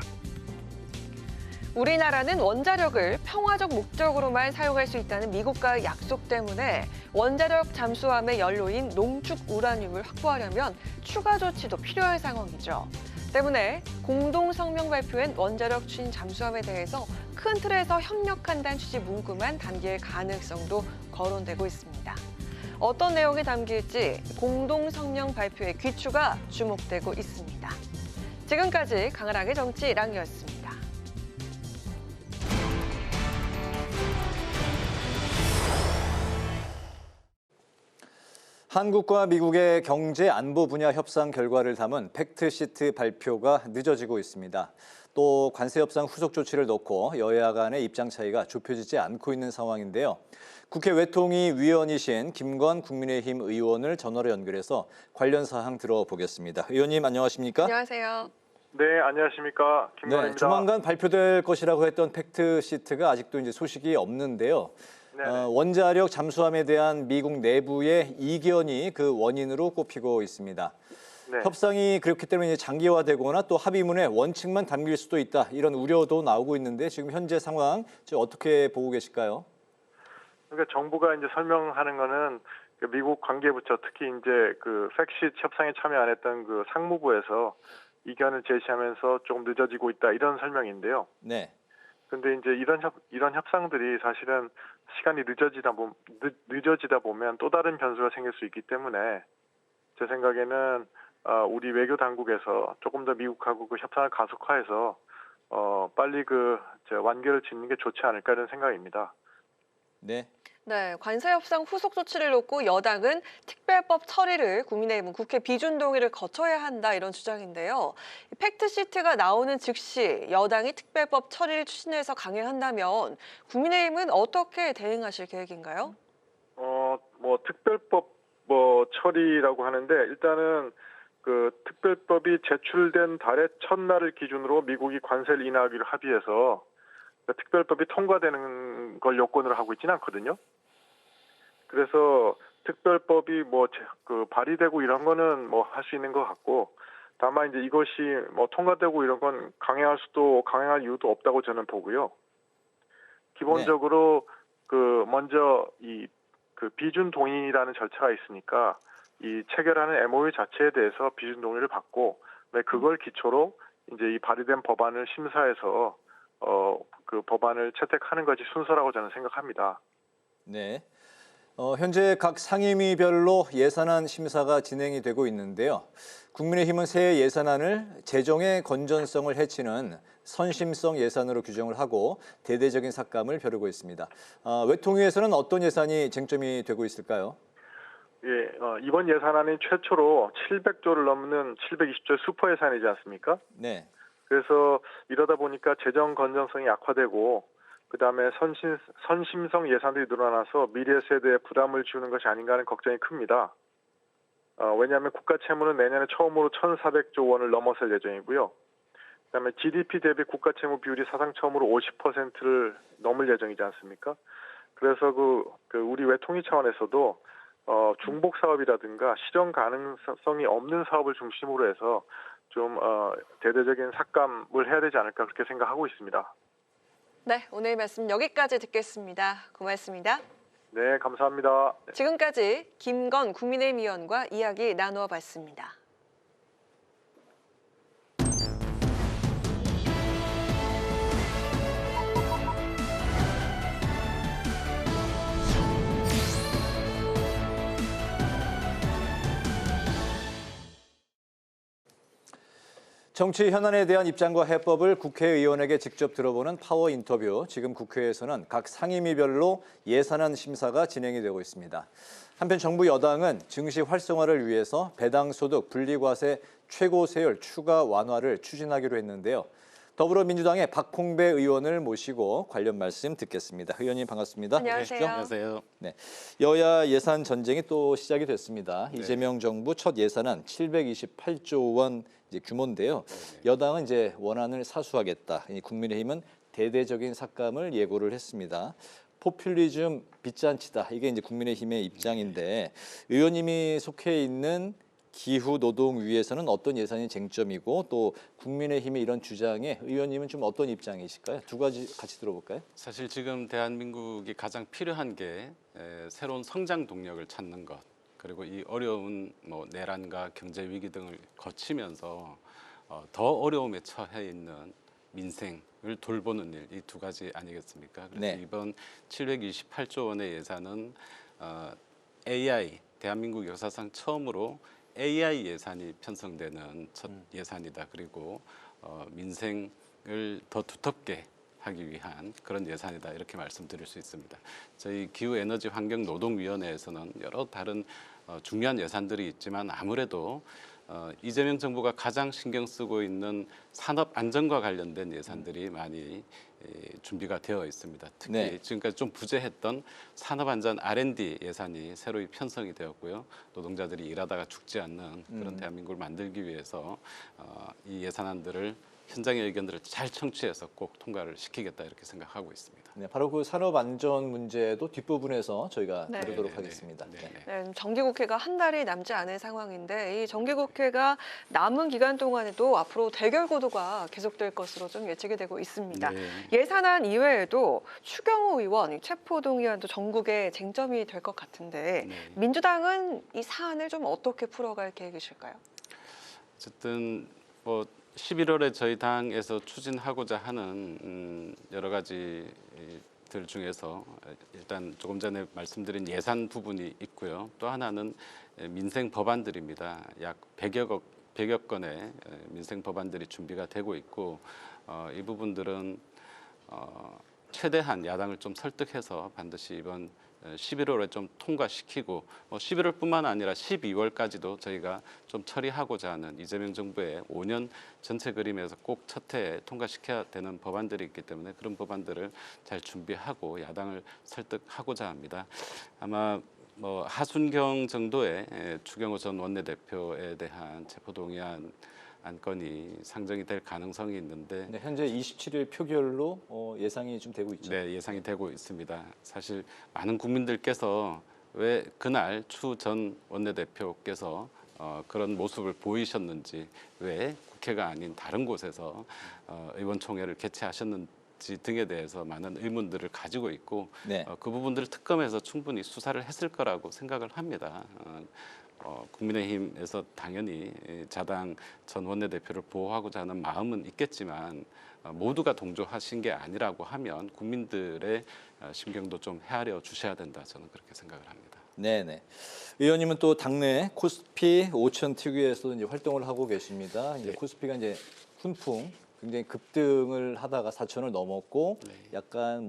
우리나라는 원자력을 평화적 목적으로만 사용할 수 있다는 미국과의 약속 때문에 원자력 잠수함의 연료인 농축 우라늄을 확보하려면 추가 조치도 필요한 상황이죠. 때문에 공동 성명 발표엔 원자력 추진 잠수함에 대해서 큰 틀에서 협력한다는 취지 문구만 담길 가능성도 거론되고 있습니다. 어떤 내용이 담길지 공동 성명 발표의 귀추가 주목되고 있습니다. 지금까지 강하락의 정치랑이었습니다. 한국과 미국의 경제 안보 분야 협상 결과를 담은 팩트시트 발표가 늦어지고 있습니다. 또 관세 협상 후속 조치를 놓고 여야 간의 입장 차이가 좁혀지지 않고 있는 상황인데요. 국회 외통위 위원이신 김건 국민의힘 의원을 전화로 연결해서 관련 사항 들어보겠습니다. 의원님 안녕하십니까? 안녕하세요. 네, 안녕하십니까? 김건입니다. 조만간 발표될 것이라고 했던 팩트시트가 아직도 이제 소식이 없는데요. 원자력 잠수함에 대한 미국 내부의 이견이 그 원인으로 꼽히고 있습니다. 협상이 그렇기 때문에 장기화되거나 또 합의문에 원칙만 담길 수도 있다 이런 우려도 나오고 있는데 지금 현재 상황 어떻게 보고 계실까요? 그러니까 정부가 이제 설명하는 거는 미국 관계부처 특히 이제 그 팩시트 협상에 참여 안 했던 그 상무부에서 이견을 제시하면서 조금 늦어지고 있다 이런 설명인데요. 네. 근데 이제 이런 협상들이 사실은 시간이 늦어지다 보면 또 다른 변수가 생길 수 있기 때문에 제 생각에는 우리 외교 당국에서 조금 더 미국하고 그 협상을 가속화해서 빨리 완결을 짓는 게 좋지 않을까 이런 생각입니다. 네. 네, 관세 협상 후속 조치를 놓고 여당은 특별법 처리를 국민의힘은 국회 비준 동의를 거쳐야 한다 이런 주장인데요. 팩트시트가 나오는 즉시 여당이 특별법 처리를 추진해서 강행한다면 국민의힘은 어떻게 대응하실 계획인가요? 특별법 처리라고 하는데 일단은 그 특별법이 제출된 달의 첫날을 기준으로 미국이 관세를 인하하기로 합의해서 특별법이 통과되는 걸 요건으로 하고 있지는 않거든요. 그래서 특별법이 발의되고 이런 거는 할 수 있는 것 같고, 다만 이제 이것이 통과되고 이런 건 강행할 이유도 없다고 저는 보고요. 기본적으로 먼저 그 비준 동의라는 절차가 있으니까 이 체결하는 MOU 자체에 대해서 비준 동의를 받고 그걸 기초로 이제 이 발의된 법안을 심사해서 그 법안을 채택하는 것이 순서라고 저는 생각합니다. 네. 현재 각 상임위별로 예산안 심사가 진행이 되고 있는데요. 국민의힘은 새 예산안을 재정의 건전성을 해치는 선심성 예산으로 규정을 하고 대대적인 삭감을 벼르고 있습니다. 외통위에서는 어떤 예산이 쟁점이 되고 있을까요? 예, 이번 예산안이 최초로 700조를 넘는 720조의 슈퍼 예산이지 않습니까? 네. 그래서 이러다 보니까 재정 건전성이 약화되고 그다음에 선심성 예산들이 늘어나서 미래 세대에 부담을 주는 것이 아닌가 하는 걱정이 큽니다. 왜냐하면 국가 채무는 내년에 처음으로 1,400조 원을 넘어설 예정이고요. 그다음에 GDP 대비 국가 채무 비율이 사상 처음으로 50%를 넘을 예정이지 않습니까? 그래서 우리 외통위 차원에서도 중복 사업이라든가 실현 가능성이 없는 사업을 중심으로 해서 좀 대대적인 삭감을 해야 되지 않을까 그렇게 생각하고 있습니다. 네, 오늘 말씀 여기까지 듣겠습니다. 고맙습니다. 네, 감사합니다. 지금까지 김건 국민의힘 의원과 이야기 나누어 봤습니다. 정치 현안에 대한 입장과 해법을 국회의원에게 직접 들어보는 파워 인터뷰. 지금 국회에서는 각 상임위별로 예산안 심사가 진행이 되고 있습니다. 한편 정부 여당은 증시 활성화를 위해서 배당소득 분리과세 최고 세율 추가 완화를 추진하기로 했는데요. 더불어민주당의 박홍배 의원을 모시고 관련 말씀 듣겠습니다. 의원님 반갑습니다. 안녕하세요. 안녕하세요. 네, 여야 예산 전쟁이 또 시작이 됐습니다. 네. 이재명 정부 첫 예산안 728조 원 이제 규모인데요. 여당은 이제 원안을 사수하겠다. 국민의힘은 대대적인 삭감을 예고를 했습니다. 포퓰리즘 빚잔치다. 이게 이제 국민의힘의 입장인데 의원님이 속해 있는 기후노동위에서는 어떤 예산이 쟁점이고 또 국민의힘의 이런 주장에 의원님은 좀 어떤 입장이실까요? 두 가지 같이 들어볼까요? 사실 지금 대한민국이 가장 필요한 게 새로운 성장 동력을 찾는 것, 그리고 이 어려운 내란과 경제 위기 등을 거치면서 더 어려움에 처해 있는 민생을 돌보는 일, 이 두 가지 아니겠습니까? 그래서 네. 이번 728조 원의 예산은 AI, 대한민국 역사상 처음으로 AI 예산이 편성되는 첫 예산이다. 그리고 민생을 더 두텁게 하기 위한 그런 예산이다. 이렇게 말씀드릴 수 있습니다. 저희 기후에너지환경노동위원회에서는 여러 다른 중요한 예산들이 있지만 아무래도 이재명 정부가 가장 신경 쓰고 있는 산업 안전과 관련된 예산들이 많이 준비가 되어 있습니다. 특히 네. 지금까지 좀 부재했던 산업안전 R&D 예산이 새로 편성이 되었고요. 노동자들이 일하다가 죽지 않는 그런 대한민국을 만들기 위해서 이 예산안들을 현장의 의견들을 잘 청취해서 꼭 통과를 시키겠다 이렇게 생각하고 있습니다. 네, 바로 그 산업 안전 문제도 뒷부분에서 저희가 네. 다루도록 네, 하겠습니다. 네, 네. 네, 정기국회가 한 달이 남지 않은 상황인데 이 정기국회가 남은 기간 동안에도 앞으로 대결 구도가 계속될 것으로 좀 예측이 되고 있습니다. 네. 예산안 이외에도 추경호 의원 체포동의안도 전국의 쟁점이 될 것 같은데 네. 민주당은 이 사안을 좀 어떻게 풀어갈 계획이실까요? 어쨌든 11월에 저희 당에서 추진하고자 하는 여러 가지들 중에서 일단 조금 전에 말씀드린 예산 부분이 있고요. 또 하나는 민생 법안들입니다. 약 100여 건의 민생 법안들이 준비가 되고 있고 이 부분들은 최대한 야당을 좀 설득해서 반드시 이번 11월에 좀 통과시키고 11월뿐만 아니라 12월까지도 저희가 좀 처리하고자 하는 이재명 정부의 5년 전체 그림에서 꼭 첫 해에 통과시켜야 되는 법안들이 있기 때문에 그런 법안들을 잘 준비하고 야당을 설득하고자 합니다. 아마 하순경 정도의 추경호 전 원내대표에 대한 체포동의안 안건이 상정이 될 가능성이 있는데 네, 현재 27일 표결로 예상이 좀 되고 있죠. 네, 예상이 되고 있습니다. 사실 많은 국민들께서 왜 그날 추 전 원내대표께서 그런 모습을 보이셨는지, 왜 국회가 아닌 다른 곳에서 의원총회를 개최하셨는지 등에 대해서 많은 의문들을 가지고 있고 네. 그 부분들을 특검에서 충분히 수사를 했을 거라고 생각을 합니다. 국민의힘에서 당연히 자당 전 원내대표를 보호하고자 하는 마음은 있겠지만 모두가 동조하신 게 아니라고 하면 국민들의 심경도 좀 헤아려 주셔야 된다, 저는 그렇게 생각을 합니다. 네네. 의원님은 또 당내 코스피 5천 특위에서 이제 활동을 하고 계십니다. 이제 코스피가 이제 훈풍 굉장히 급등을 하다가 4천을 넘었고 약간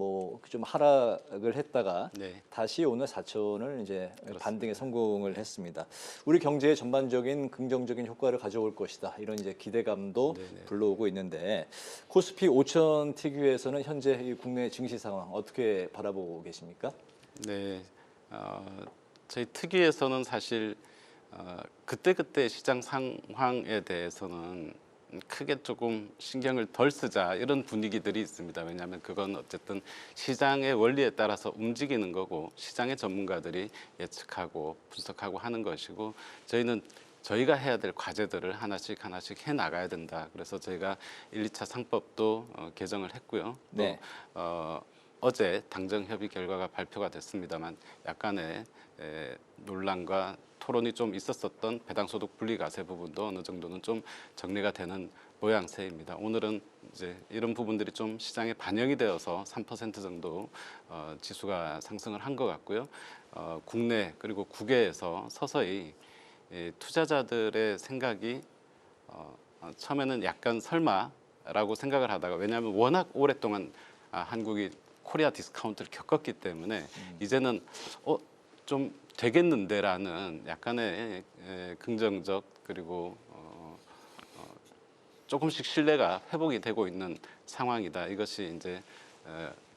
좀 하락을 했다가 다시 오늘 4천을 이제 반등에 성공을 했습니다. 우리 경제에 전반적인 긍정적인 효과를 가져올 것이다. 이런 이제 기대감도 불러오고 있는데 코스피 5천 특위에서는 현재 이 국내 증시 상황 어떻게 바라보고 계십니까? 네, 저희 특위에서는 사실 그때그때 시장 상황에 대해서는 크게 조금 신경을 덜 쓰자 이런 분위기들이 있습니다. 왜냐하면 그건 어쨌든 시장의 원리에 따라서 움직이는 거고 시장의 전문가들이 예측하고 분석하고 하는 것이고 저희는 저희가 해야 될 과제들을 하나씩 해 나가야 된다. 그래서 저희가 1, 2차 상법도 개정을 했고요. 또 어제 당정 협의 결과가 발표가 됐습니다만 약간의 논란과 토론이 좀 있었었던 배당소득 분리과세 부분도 어느 정도는 좀 정리가 되는 모양새입니다. 오늘은 이제 이런 부분들이 좀 시장에 반영이 되어서 3% 정도 지수가 상승을 한 것 같고요. 국내 그리고 국외에서 서서히 투자자들의 생각이 처음에는 약간 설마라고 생각을 하다가, 왜냐하면 워낙 오랫동안 한국이 코리아 디스카운트를 겪었기 때문에 이제는 좀 되겠는데라는 약간의 긍정적 그리고 조금씩 신뢰가 회복이 되고 있는 상황이다. 이것이 이제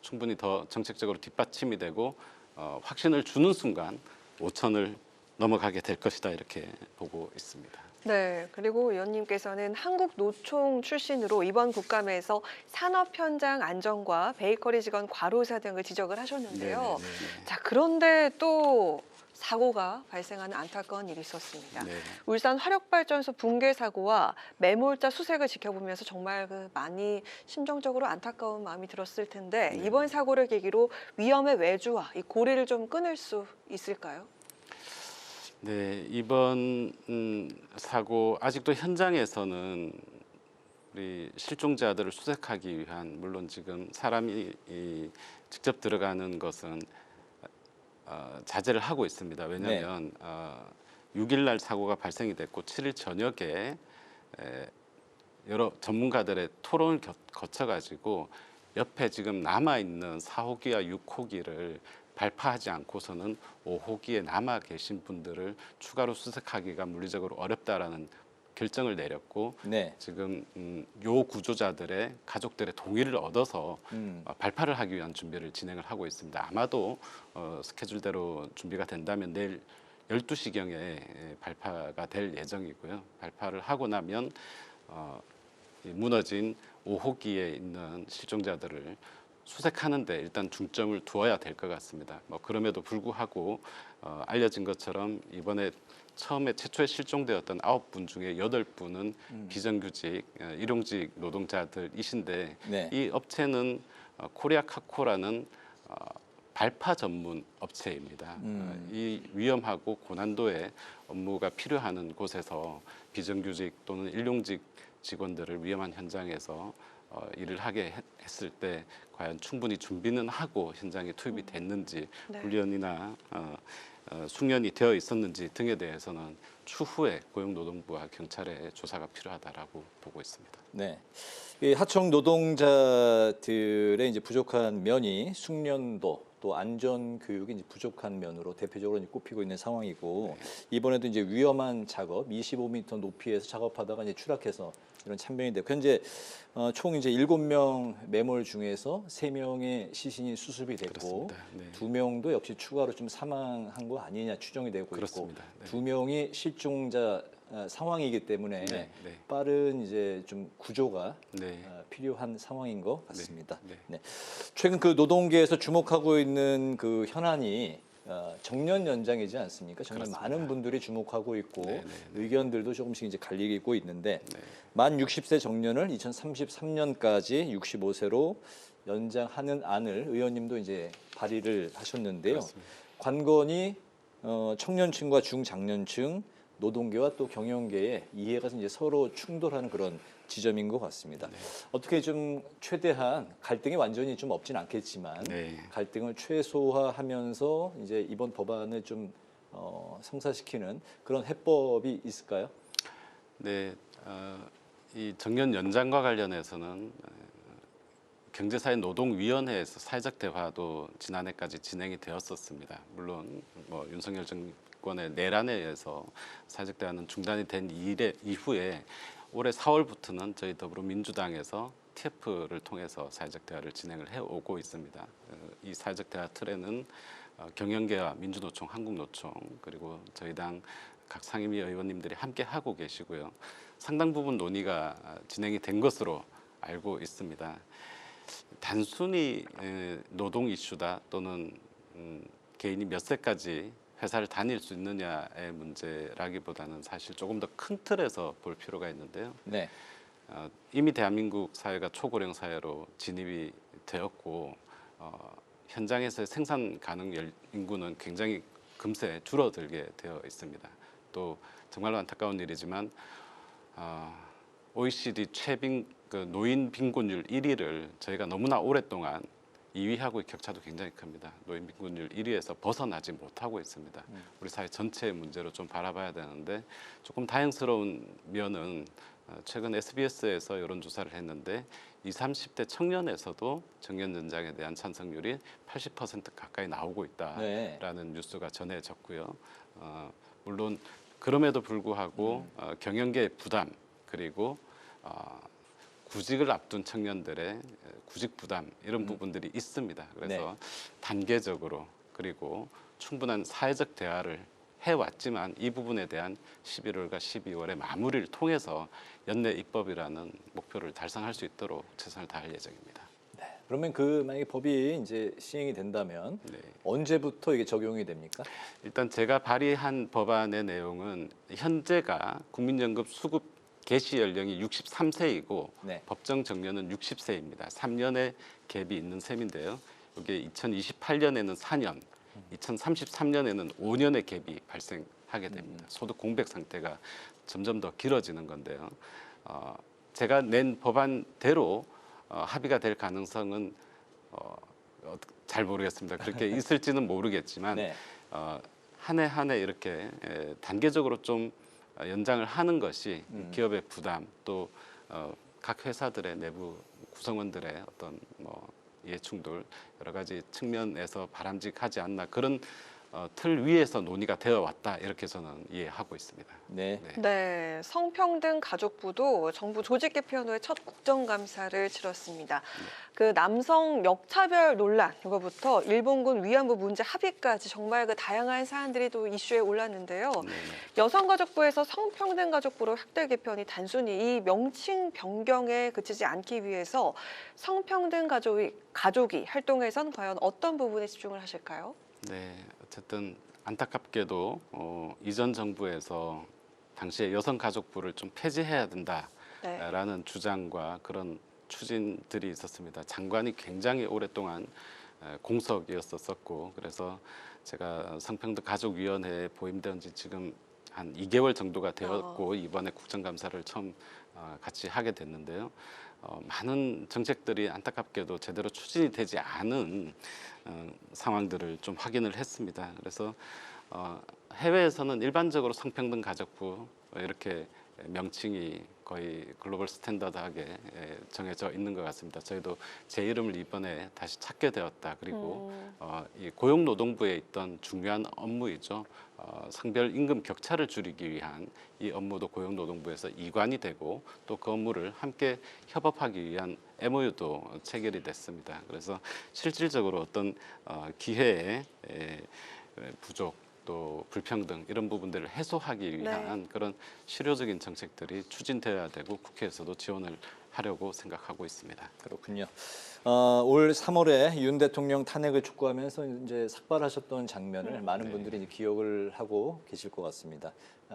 충분히 더 정책적으로 뒷받침이 되고 확신을 주는 순간 5천을 넘어가게 될 것이다, 이렇게 보고 있습니다. 네, 그리고 의원님께서는 한국노총 출신으로 이번 국감에서 산업 현장 안전과 베이커리 직원 과로사 등을 지적을 하셨는데요. 자, 그런데 또 사고가 발생하는 안타까운 일이 있었습니다. 울산 화력발전소 붕괴 사고와 매몰자 수색을 지켜보면서 정말 많이 심정적으로 안타까운 마음이 들었을 텐데 이번 사고를 계기로 위험의 외주와 이 고리를 좀 끊을 수 있을까요? 네, 이번 사고 아직도 현장에서는 우리 실종자들을 수색하기 위한, 물론 지금 사람이 직접 들어가는 것은 자제를 하고 있습니다. 왜냐하면 6일 날 사고가 발생이 됐고 7일 저녁에 여러 전문가들의 토론을 거쳐가지고 옆에 지금 남아있는 4호기와 6호기를 발파하지 않고서는 5호기에 남아 계신 분들을 추가로 수색하기가 물리적으로 어렵다라는 결정을 내렸고 지금 요 구조자들의 가족들의 동의를 얻어서 발파를 하기 위한 준비를 진행을 하고 있습니다. 아마도 스케줄대로 준비가 된다면 내일 12시경에 발파가 될 예정이고요. 발파를 하고 나면 무너진 5호기에 있는 실종자들을 수색하는 데 일단 중점을 두어야 될 것 같습니다. 그럼에도 불구하고 알려진 것처럼 이번에 처음에 최초에 실종되었던 9분 중에 8분은 비정규직, 일용직 노동자들이신데 이 업체는 코리아카코라는 발파 전문 업체입니다. 이 위험하고 고난도의 업무가 필요한 곳에서 비정규직 또는 일용직 직원들을 위험한 현장에서 일을 하게 했을 때 과연 충분히 준비는 하고 현장에 투입이 됐는지 네. 훈련이나 숙련이 되어 있었는지 등에 대해서는 추후에 고용노동부와 경찰의 조사가 필요하다라고 보고 있습니다. 네, 이 하청 노동자들의 이제 부족한 면이 숙련도 또 안전 교육이 이제 부족한 면으로 대표적으로 이제 꼽히고 있는 상황이고 이번에도 이제 위험한 작업 25m 높이에서 작업하다가 이제 추락해서 이런 참변이 되고 현재 총 이제 7명 매몰 중에서 3명의 시신이 수습이 됐고 네. 2명도 역시 추가로 좀 사망한 거 아니냐 추정이 되고 그렇습니다. 있고 2명이 실종자 상황이기 때문에 빠른 이제 좀 구조가 필요한 상황인 것 같습니다. 네. 최근 그 노동계에서 주목하고 있는 그 현안이 정년 연장이지 않습니까? 정말 그렇습니다. 많은 분들이 주목하고 있고 의견들도 조금씩 이제 갈리고 있는데 만 60세 정년을 2033년까지 65세로 연장하는 안을 의원님도 이제 발의를 하셨는데요. 그렇습니다. 관건이 청년층과 중장년층 노동계와 또 경영계의 이해가 이제 서로 충돌하는 그런 지점인 것 같습니다. 어떻게 좀 최대한 갈등이 완전히 좀 없진 않겠지만 갈등을 최소화하면서 이제 이번 법안을 좀 성사시키는 그런 해법이 있을까요? 네, 이 정년 연장과 관련해서는 경제사회 노동위원회에서 사회적 대화도 지난해까지 진행이 되었었습니다. 물론 뭐 윤석열 정권의 내란에 의해서 사회적 대화는 중단이 된 이후에 올해 4월부터는 저희 더불어민주당에서 TF를 통해서 사회적 대화를 진행을 해오고 있습니다. 이 사회적 대화 틀에는 경영계와 민주노총, 한국노총 그리고 저희 당 각 상임위 의원님들이 함께 하고 계시고요. 상당 부분 논의가 진행이 된 것으로 알고 있습니다. 단순히 노동 이슈다 또는 개인이 몇 세까지 회사를 다닐 수 있느냐의 문제라기보다는 사실 조금 더 큰 틀에서 볼 필요가 있는데요. 네. 이미 대한민국 사회가 초고령 사회로 진입이 되었고 현장에서의 생산 가능 인구는 굉장히 금세 줄어들게 되어 있습니다. 또 정말로 안타까운 일이지만 OECD 그 노인 빈곤율 1위를 저희가 너무나 오랫동안 2위하고의 격차도 굉장히 큽니다. 노인 빈곤율 1위에서 벗어나지 못하고 있습니다. 우리 사회 전체의 문제로 좀 바라봐야 되는데 조금 다행스러운 면은 최근 SBS에서 여론조사를 했는데 20, 30대 청년에서도 정년 연장에 대한 찬성률이 80% 가까이 나오고 있다라는 뉴스가 전해졌고요. 물론 그럼에도 불구하고 경영계의 부담 그리고 구직을 앞둔 청년들의 구직 부담 이런 부분들이 있습니다. 그래서 단계적으로 그리고 충분한 사회적 대화를 해왔지만 이 부분에 대한 11월과 12월의 마무리를 통해서 연내 입법이라는 목표를 달성할 수 있도록 최선을 다할 예정입니다. 네. 그러면 그 만약에 법이 이제 시행이 된다면 언제부터 이게 적용이 됩니까? 일단 제가 발의한 법안의 내용은 현재가 국민연금 수급 개시 연령이 63세이고 법정 정년은 60세입니다. 3년의 갭이 있는 셈인데요. 이게 2028년에는 4년, 2033년에는 5년의 갭이 발생하게 됩니다. 소득 공백 상태가 점점 더 길어지는 건데요. 제가 낸 법안대로 합의가 될 가능성은 잘 모르겠습니다. 그렇게 있을지는 모르겠지만 한 해 한 해 이렇게 단계적으로 좀 연장을 하는 것이 기업의 부담 또 각 회사들의 내부 구성원들의 어떤 이해 충돌 여러 가지 측면에서 바람직하지 않나 그런 틀 위에서 논의가 되어 왔다 이렇게 저는 이해하고 있습니다. 네, 성평등 가족부도 정부 조직 개편 후에 첫 국정감사를 치렀습니다. 그 남성 역차별 논란 이거부터 일본군 위안부 문제 합의까지 정말 그 다양한 사안들이 또 이슈에 올랐는데요. 여성가족부에서 성평등 가족부로 확대 개편이 단순히 이 명칭 변경에 그치지 않기 위해서 성평등 가족이 활동에선 과연 어떤 부분에 집중을 하실까요? 네, 어쨌든 안타깝게도 이전 정부에서 당시에 여성가족부를 좀 폐지해야 된다라는 주장과 그런 추진들이 있었습니다. 장관이 굉장히 오랫동안 공석이었었고 그래서 제가 성평등 가족위원회에 보임된 지 지금 한 2개월 정도가 되었고 이번에 국정감사를 처음 같이 하게 됐는데요. 많은 정책들이 안타깝게도 제대로 추진이 되지 않은 상황들을 좀 확인을 했습니다. 그래서 해외에서는 일반적으로 성평등 가족부 이렇게 명칭이 거의 글로벌 스탠다드하게 정해져 있는 것 같습니다. 저희도 제 이름을 이번에 다시 찾게 되었다. 그리고 이 고용노동부에 있던 중요한 업무이죠. 성별 임금 격차를 줄이기 위한 이 업무도 고용노동부에서 이관이 되고 또 그 업무를 함께 협업하기 위한 MOU도 체결이 됐습니다. 그래서 실질적으로 어떤 기회의 부족 또 불평등 이런 부분들을 해소하기 위한 그런 실효적인 정책들이 추진되어야 되고 국회에서도 지원을 하려고 생각하고 있습니다. 그렇군요. 올 3월에 윤 대통령 탄핵을 촉구하면서 이제 삭발하셨던 장면을 많은 분들이 이제 기억을 하고 계실 것 같습니다.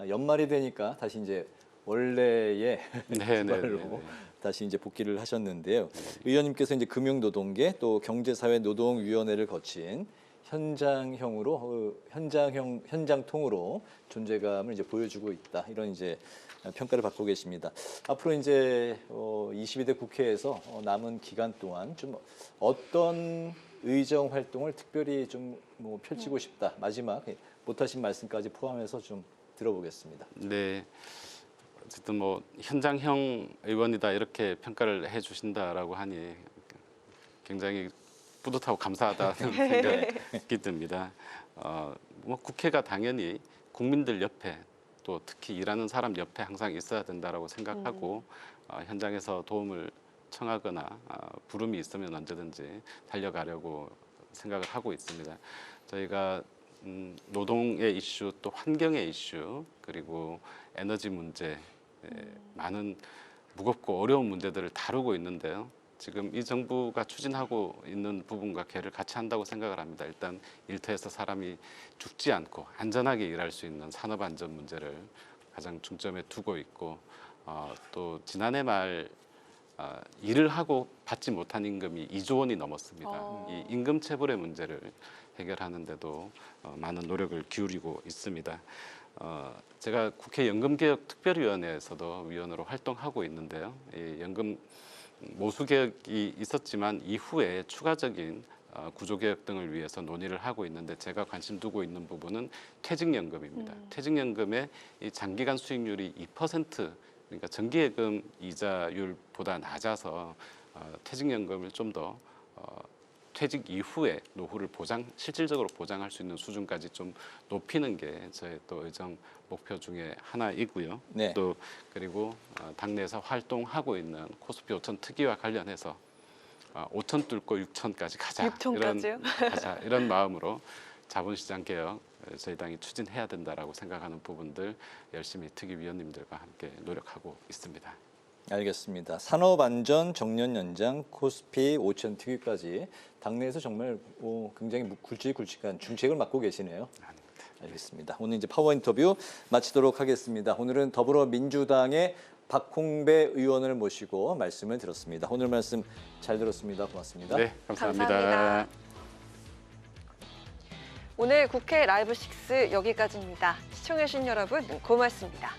연말이 되니까 다시 이제 원래의 삭발로 다시 이제 복귀를 하셨는데요. 의원님께서 이제 금융노동계 또 경제사회노동위원회를 거친 현장형으로 현장통으로 존재감을 이제 보여주고 있다. 이런 이제 평가를 받고 계십니다. 앞으로 이제 22대 국회에서 남은 기간 동안 좀 어떤 의정 활동을 특별히 좀 뭐 펼치고 싶다. 마지막 못하신 말씀까지 포함해서 좀 들어보겠습니다. 네. 어쨌든 뭐 현장형 의원이다 이렇게 평가를 해주신다라고 하니 굉장히 뿌듯하고 감사하다는 생각이 듭니다. 뭐 국회가 당연히 국민들 옆에 또 특히 일하는 사람 옆에 항상 있어야 된다라고 생각하고 현장에서 도움을 청하거나 부름이 있으면 언제든지 달려가려고 생각을 하고 있습니다. 저희가 노동의 이슈 또 환경의 이슈 그리고 에너지 문제 많은 무겁고 어려운 문제들을 다루고 있는데요. 지금 이 정부가 추진하고 있는 부분과 개를 같이 한다고 생각을 합니다. 일단 일터에서 사람이 죽지 않고 안전하게 일할 수 있는 산업 안전 문제를 가장 중점에 두고 있고 또 지난해 말 일을 하고 받지 못한 임금이 2조 원이 넘었습니다. 이 임금 체불의 문제를 해결하는데도 많은 노력을 기울이고 있습니다. 제가 국회 연금개혁특별위원회에서도 위원으로 활동하고 있는데요. 이 연금 모수개혁이 있었지만 이후에 추가적인 구조개혁 등을 위해서 논의를 하고 있는데 제가 관심 두고 있는 부분은 퇴직연금입니다. 퇴직연금의 이 장기간 수익률이 2% 그러니까 정기예금 이자율보다 낮아서 퇴직연금을 좀 더 퇴직 이후에 노후를 실질적으로 보장할 수 있는 수준까지 좀 높이는 게 저의 또 의정 목표 중에 하나이고요. 네. 또 그리고 당내에서 활동하고 있는 코스피 5천 특위와 관련해서 5천 뚫고 6천까지 가자. 6천까지요? 이런 마음으로 자본시장 개혁 저희 당이 추진해야 된다라고 생각하는 부분들 열심히 특위위원님들과 함께 노력하고 있습니다. 알겠습니다. 산업안전 정년 연장 코스피 5천 특위까지 당내에서 정말 굉장히 굵직굵직한 중책을 맡고 계시네요. 알겠습니다. 오늘 이제 파워 인터뷰 마치도록 하겠습니다. 오늘은 더불어민주당의 박홍배 의원을 모시고 말씀을 들었습니다. 오늘 말씀 잘 들었습니다. 고맙습니다. 네, 감사합니다. 오늘 국회 라이브 6 여기까지입니다. 시청해주신 여러분 고맙습니다.